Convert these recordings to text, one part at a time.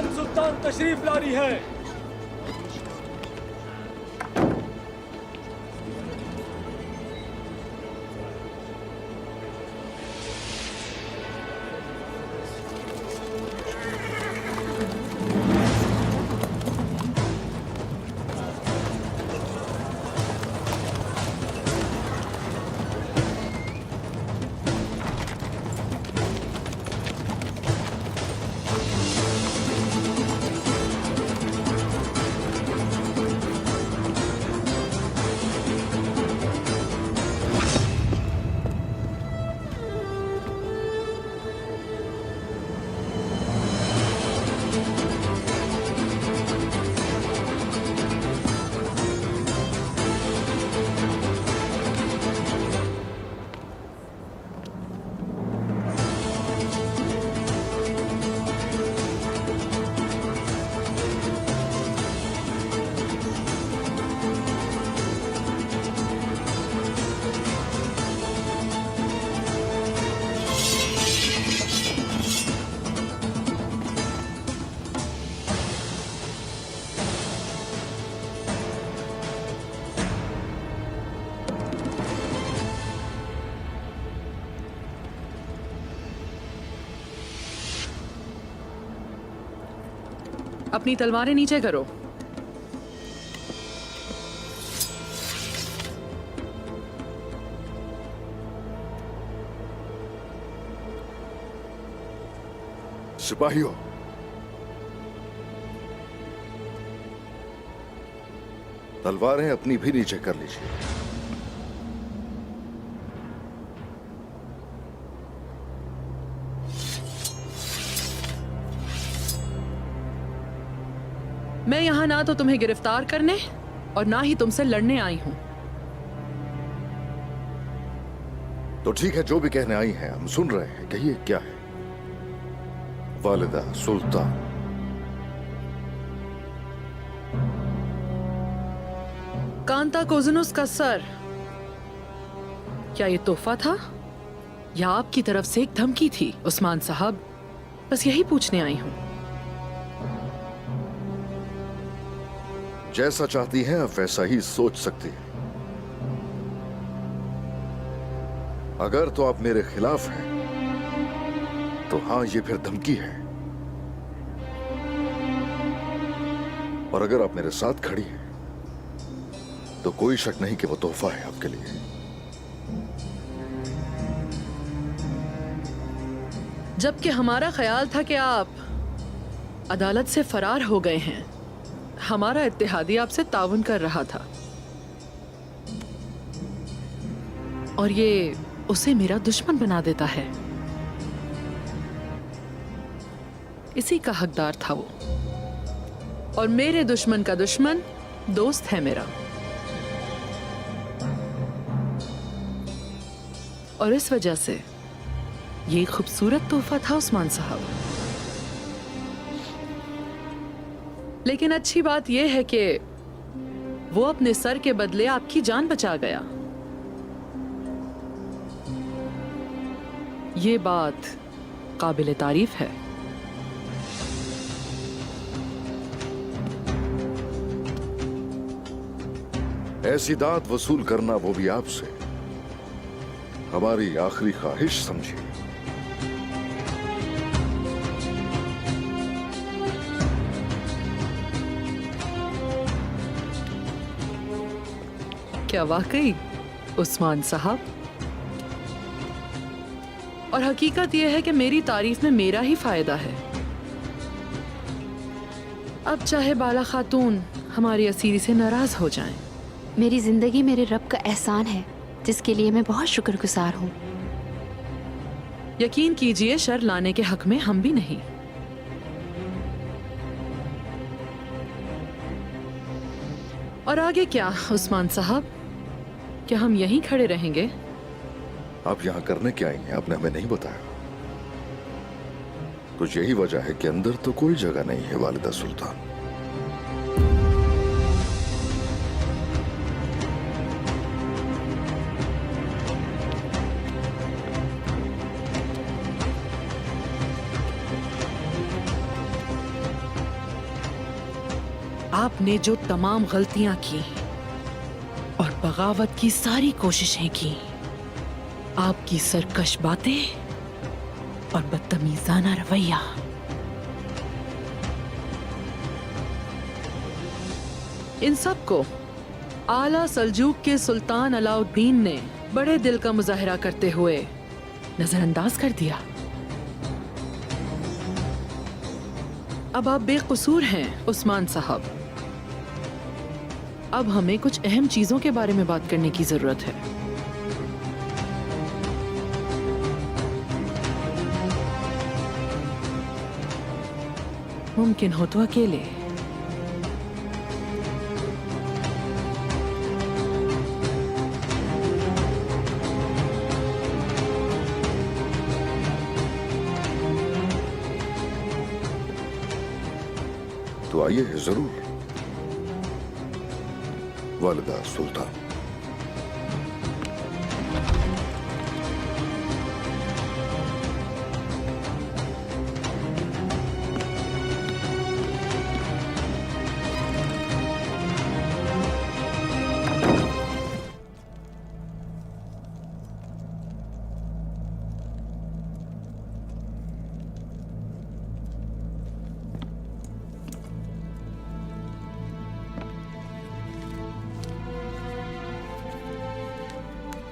वालिद सुल्तान तशरीफ ला रही है। अपनी तलवारें नीचे करो। सिपाहियों, तलवारें अपनी भी नीचे कर लीजिए। मैं यहाँ ना तो तुम्हें गिरफ्तार करने और ना ही तुमसे लड़ने आई हूँ। तो ठीक है, जो भी कहने आई हैं हम सुन रहे हैं। कहिए क्या है? वालिदा सुल्तान, कांता कोज़नुस का सर, क्या ये तोहफा था या आपकी तरफ से एक धमकी थी? उस्मान साहब, बस यही पूछने आई हूँ। जैसा चाहती हैं आप वैसा ही सोच सकती हैं। अगर तो आप मेरे खिलाफ हैं तो हाँ, ये फिर धमकी है, और अगर आप मेरे साथ खड़ी हैं तो कोई शक नहीं कि वो तोहफा है आपके लिए। जबकि हमारा ख्याल था कि आप अदालत से फरार हो गए हैं। हमारा इत्तेहादी आपसे ताउन कर रहा था और ये उसे मेरा दुश्मन बना देता है। इसी का हकदार था वो, और मेरे दुश्मन का दुश्मन दोस्त है मेरा। और इस वजह से ये खूबसूरत तोहफा था उस्मान साहब। लेकिन अच्छी बात यह है कि वो अपने सर के बदले आपकी जान बचा गया। ये बात काबिल तारीफ है। ऐसी दाद वसूल करना, वो भी आपसे, हमारी आखिरी ख्वाहिश समझिए। क्या वाकई उस्मान साहब? और हकीकत यह है कि मेरी तारीफ में मेरा ही फायदा है। अब चाहे बाला खातून हमारी असीरी से नाराज हो जाएं। मेरी जिंदगी मेरे रब का एहसान है जिसके लिए मैं बहुत शुक्रगुजार हूँ। यकीन कीजिए, शर लाने के हक में हम भी नहीं। और आगे क्या उस्मान साहब? क्या हम यहीं खड़े रहेंगे? आप यहां करने क्या आई हैं? आपने हमें नहीं बताया। तो यही वजह है कि अंदर तो कोई जगह नहीं है वालिदा सुल्तान। आपने जो तमाम गलतियां की और बगावत की सारी कोशिशें की, आपकी सरकश बातें और बदतमीजाना रवैया, इन सब को आला सल्जूक के सुल्तान अलाउद्दीन ने बड़े दिल का मुजाहिरा करते हुए नजरअंदाज कर दिया। अब आप बेकसूर हैं उस्मान साहब। अब हमें कुछ अहम चीजों के बारे में बात करने की जरूरत है। मुमकिन हो तो अकेले। तो आइए जरूर वालिदा सुल्तान।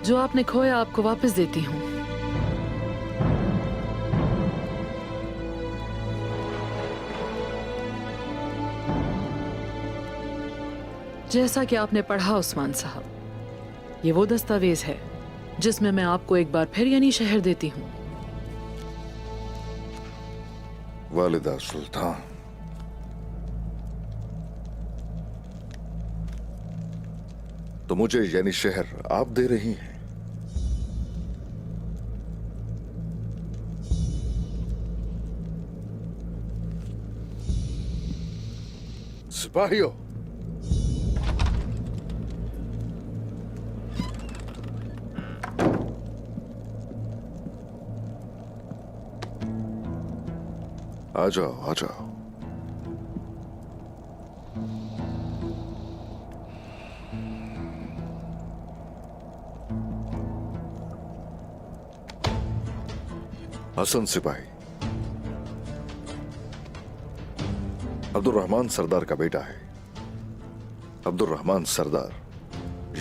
जो आपने खोया आपको वापस देती हूँ। जैसा कि आपने पढ़ा उस्मान साहब, ये वो दस्तावेज है जिसमें मैं आपको एक बार फिर यानी शहर देती हूँ। वालिदा सुल्तान, तो मुझे यानी शहर आप दे रही हैं। सिपाहियों, आ जाओ आ जाओ। हसन सिपाही अब्दुल रहमान सरदार का बेटा है। अब्दुल रहमान सरदार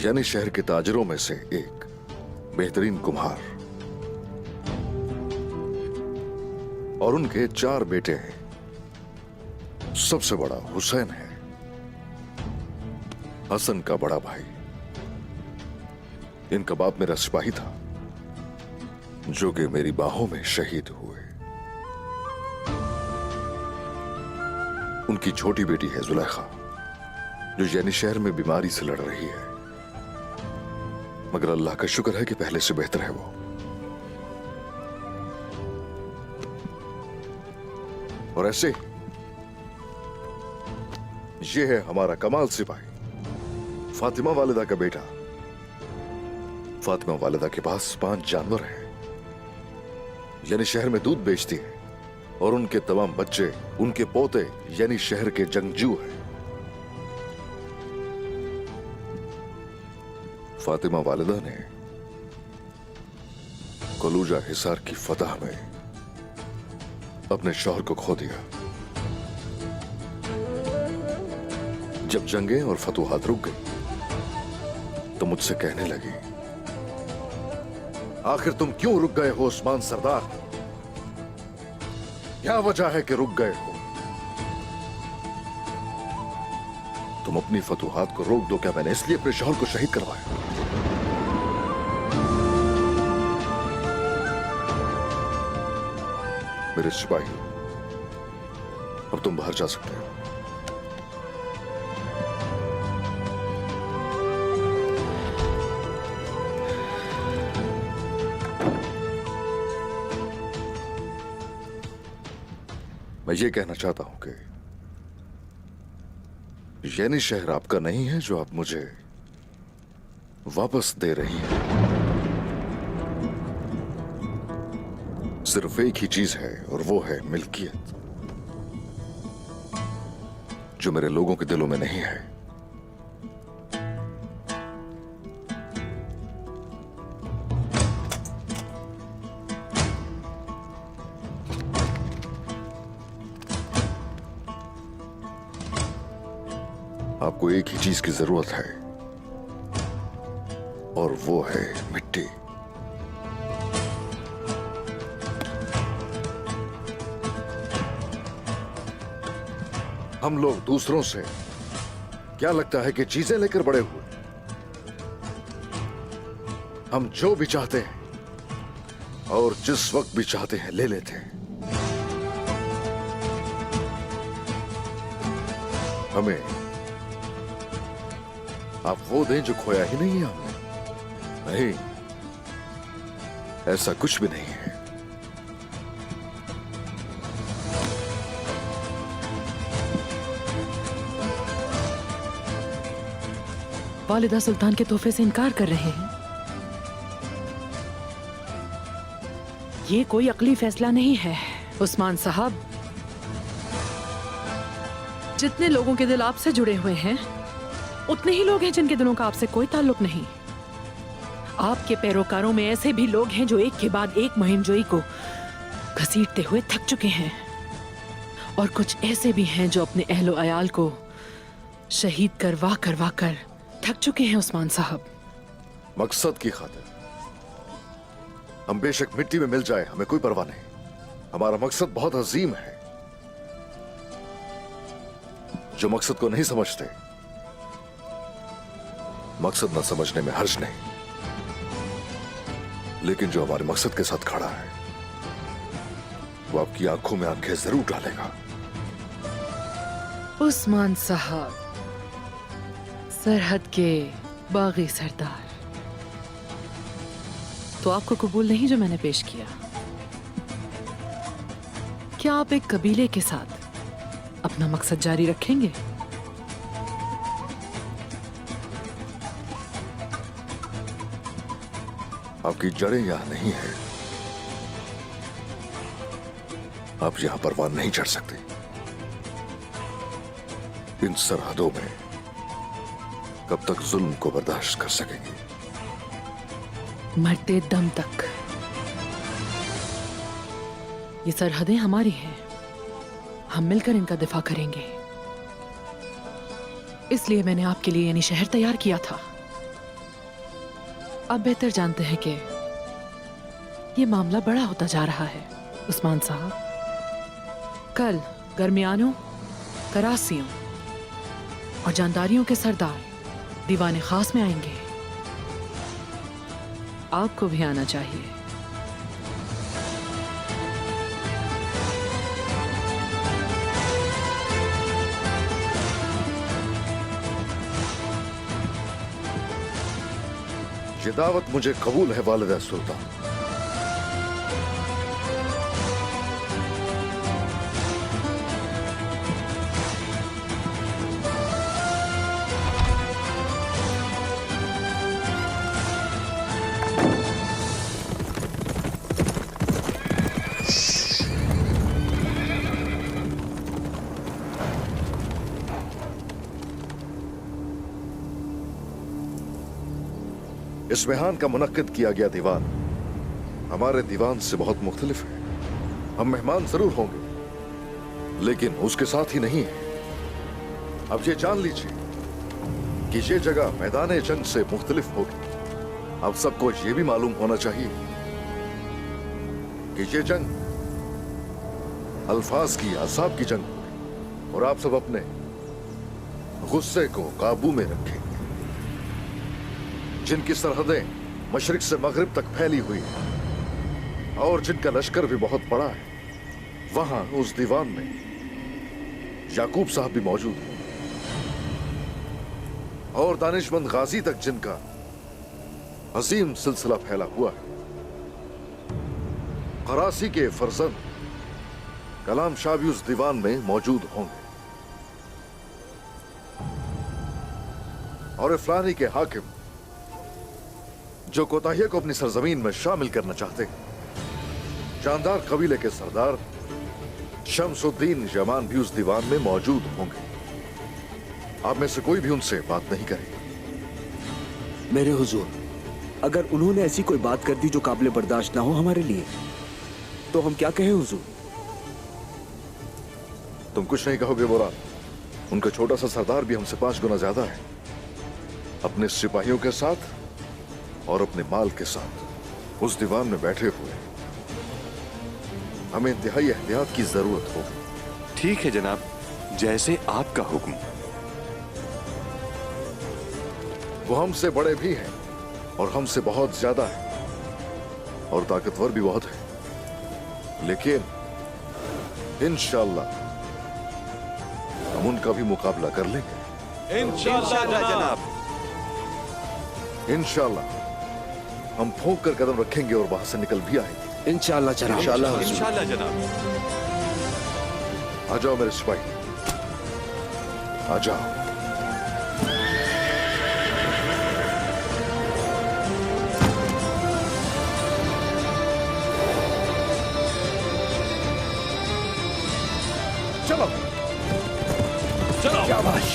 यानी शहर के ताजिरों में से एक बेहतरीन कुम्हार, और उनके 4 बेटे हैं। सबसे बड़ा हुसैन है, हसन का बड़ा भाई। इनका बाप मेरा सिपाही था जो कि मेरी बाहों में शहीद हुए। उनकी छोटी बेटी है जुलेखा, जो यानी शहर में बीमारी से लड़ रही है, मगर अल्लाह का शुक्र है कि पहले से बेहतर है वो। और ऐसे ये है हमारा कमाल सिपाही, फातिमा वालिदा का बेटा। फातिमा वालिदा के पास 5 जानवर हैं, यानी शहर में दूध बेचती है, और उनके तमाम बच्चे उनके पोते यानी शहर के जंगजू हैं। फातिमा वालिदा ने कलूजा हिसार की फतह में अपने शौहर को खो दिया। जब जंगें और फतूहात रुक गई तो मुझसे कहने लगी, आखिर तुम क्यों रुक गए हो उस्मान सरदार? क्या वजह है कि रुक गए हो? तुम अपनी फतूहात को रोक दो। क्या मैंने इसलिए अपने शौहर को शहीद करवाया? मेरे सिपाही, अब तुम बाहर जा सकते हो। मैं ये कहना चाहता हूं कि यानी शहर आपका नहीं है जो आप मुझे वापस दे रही हैं। सिर्फ एक ही चीज है और वो है मिल्कियत। जो मेरे लोगों के दिलों में नहीं है। आपको एक ही चीज की जरूरत है और वो है मिट्टी। हम लोग दूसरों से क्या लगता है कि चीजें लेकर बड़े हुए। हम जो भी चाहते हैं और जिस वक्त भी चाहते हैं ले लेते हैं। हमें आप वो दें जो खोया ही नहीं है हमने। नहीं, ऐसा कुछ भी नहीं है। वालिदा सुल्तान के तोहफे से इनकार कर रहे हैं। ये कोई अकली फैसला नहीं है उस्मान साहब। जितने लोगों के दिल आपसे जुड़े हुए हैं उतने ही लोग हैं जिनके दिलों का आपसे कोई ताल्लुक नहीं। आपके पैरोकारों में ऐसे भी लोग हैं जो एक के बाद एक मुहिमजोई को घसीटते हुए थक चुके हैं, और कुछ ऐसे भी हैं जो अपने अहलो अयाल को शहीद करवा कर थक चुके हैं उस्मान साहब। मकसद की खातिर हम बेशक मिट्टी में मिल जाए, हमें कोई परवाह नहीं। हमारा मकसद बहुत अजीम है। जो मकसद को नहीं समझते, मकसद न समझने में हर्ज नहीं, लेकिन जो हमारे मकसद के साथ खड़ा है वो आपकी आंखों में आंखें जरूर डालेगा। उस्मान साहब, सरहद के बागी सरदार, तो आपको कबूल नहीं जो मैंने पेश किया? क्या आप एक कबीले के साथ अपना मकसद जारी रखेंगे? आपकी जड़ें यहां नहीं है, आप यहां परवान नहीं चढ़ सकते। इन सरहदों में कब तक जुल्म को बर्दाश्त कर सकेंगे? मरते दम तक। ये सरहदें हमारी हैं, हम मिलकर इनका दिफा करेंगे। इसलिए मैंने आपके लिए यानी शहर तैयार किया था। आप बेहतर जानते हैं कि ये मामला बड़ा होता जा रहा है उस्मान साहब। कल गर्मियानों, करासियों और जानदारियों के सरदार दीवाने खास में आएंगे। आपको भी आना चाहिए। ये दावत मुझे कबूल है वालिदा सुल्तान। इस मेहमान का मुनक्किद किया गया दीवान हमारे दीवान से बहुत मुख्तलिफ है। हम मेहमान जरूर होंगे, लेकिन उसके साथ ही नहीं है। अब ये जान लीजिए कि ये जगह मैदान जंग से मुख्तलिफ होगी। अब सबको ये भी मालूम होना चाहिए कि ये जंग अल्फाज की, असाब की जंग होगी, और आप सब अपने गुस्से को काबू में रखें। जिनकी सरहदें मशरिक से मगरिब तक फैली हुई है और जिनका लश्कर भी बहुत बड़ा है, वहां उस दीवान में याकूब साहब भी मौजूद हैं, और दानिशमंद गाजी तक जिनका अजीम सिलसिला फैला हुआ है। करासी के फरजंद कलाम शाह भी उस दीवान में मौजूद होंगे, और इफ्लानी के हाकिम जो कोताहिया को अपनी सरजमीन में शामिल करना चाहते हैं। जानदार कबीले के सरदार शमसुद्दीन जमान भी उस दीवान में मौजूद होंगे। आप में से कोई भी उनसे बात नहीं करेगा। मेरे हुजूर, अगर उन्होंने ऐसी कोई बात कर दी जो काबिल बर्दाश्त ना हो हमारे लिए, तो हम क्या कहें हुजूर? तुम कुछ नहीं कहोगे बोरा। उनका छोटा सा सरदार भी हमसे 5 गुना ज्यादा है, अपने सिपाहियों के साथ और अपने माल के साथ उस दीवान में बैठे हुए। हमें इंतहाई एहतियात की जरूरत होगी। ठीक है जनाब, जैसे आपका हुक्म। वो हमसे बड़े भी हैं और हमसे बहुत ज्यादा हैं और ताकतवर भी बहुत है, लेकिन इंशाअल्लाह हम उनका भी मुकाबला कर लेंगे। इंशाअल्लाह जनाब। इंशाअल्लाह हम फूंक कर कदम रखेंगे और वहां से निकल भी आएंगे। इंशाअल्लाह जनाब। इंशाअल्लाह जनाब। आ जाओ मेरे सिपाही, आ जाओ। चलो चलो शाबाश।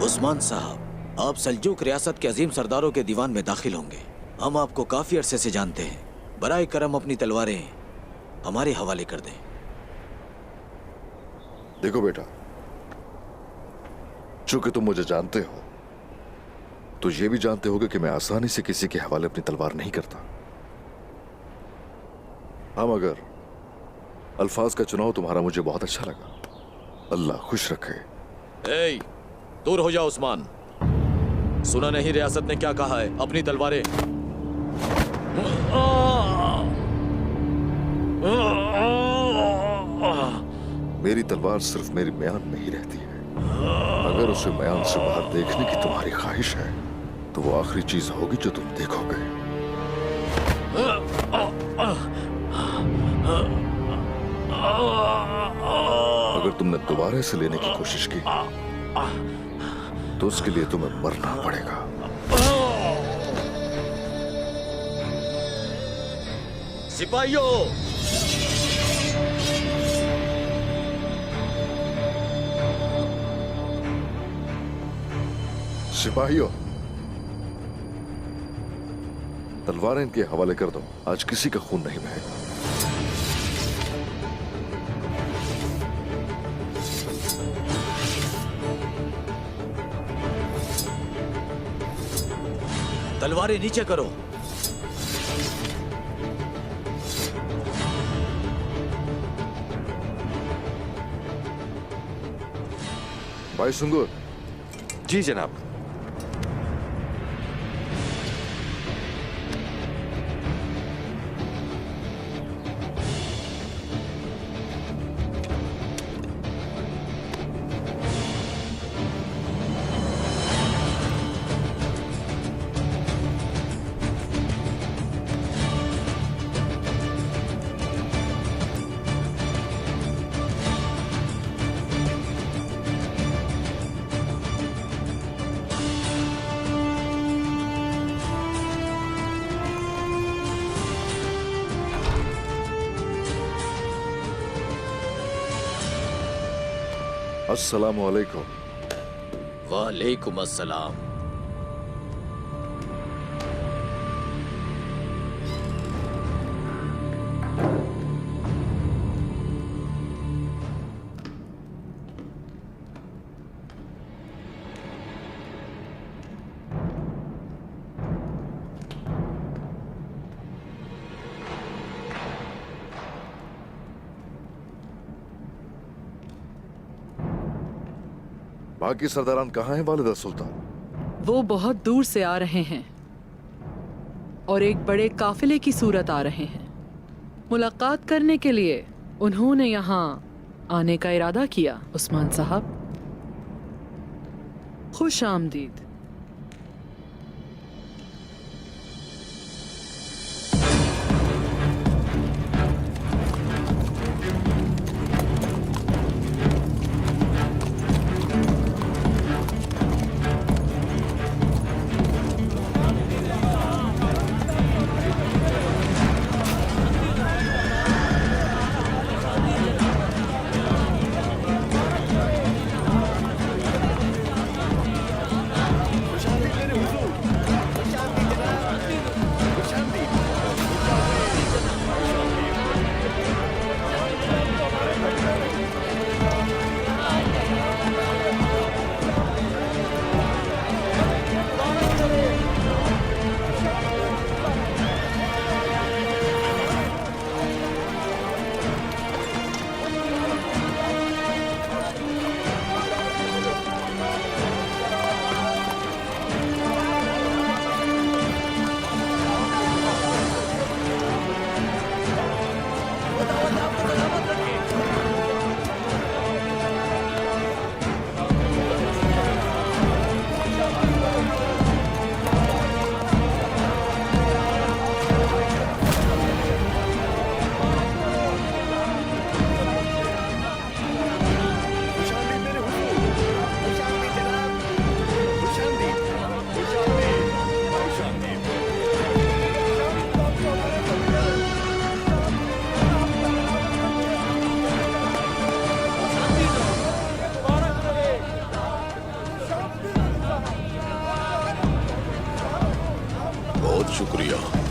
उस्मान साहब, आप सल्जूक रियासत के अजीम सरदारों के दीवान में दाखिल होंगे। हम आपको काफी अरसे से जानते हैं। बराए करम अपनी तलवारें हमारे हवाले कर दें। देखो बेटा, चूंकि तुम मुझे जानते हो तो ये भी जानते होगे कि मैं आसानी से किसी के हवाले अपनी तलवार नहीं करता। हाँ, मगर अल्फाज का चुनाव तुम्हारा मुझे बहुत अच्छा लगा। अल्लाह खुश रखे। ए, दूर हो जाओ उस्मान। सुना नहीं रियासत ने क्या कहा है? अपनी तलवारें। मेरी तलवार सिर्फ मेरी म्यान में ही रहती है। अगर उसे म्यान से बाहर देखने की तुम्हारी ख्वाहिश है तो वो आखिरी चीज होगी जो तुम देखोगे। अगर तुमने दोबारा इसे लेने की कोशिश की तो उसके लिए तुम्हें मरना पड़ेगा। सिपाहियों, सिपाहियों, तलवारें इनके हवाले कर दो। आज किसी का खून नहीं बहेगा। तलवारें नीचे करो। भाई सुंगुर, जी जनाब। अस्सलामु अलैकुम। वालेकुम अस्सलाम। बाकी सरदारान कहाँ हैं वालिदा सुल्तान? वो बहुत दूर से आ रहे हैं। और एक बड़े काफिले की सूरत आ रहे हैं। मुलाकात करने के लिए उन्होंने यहाँ आने का इरादा किया। उस्मान साहब, खुश आमदीद। बहुत शुक्रिया।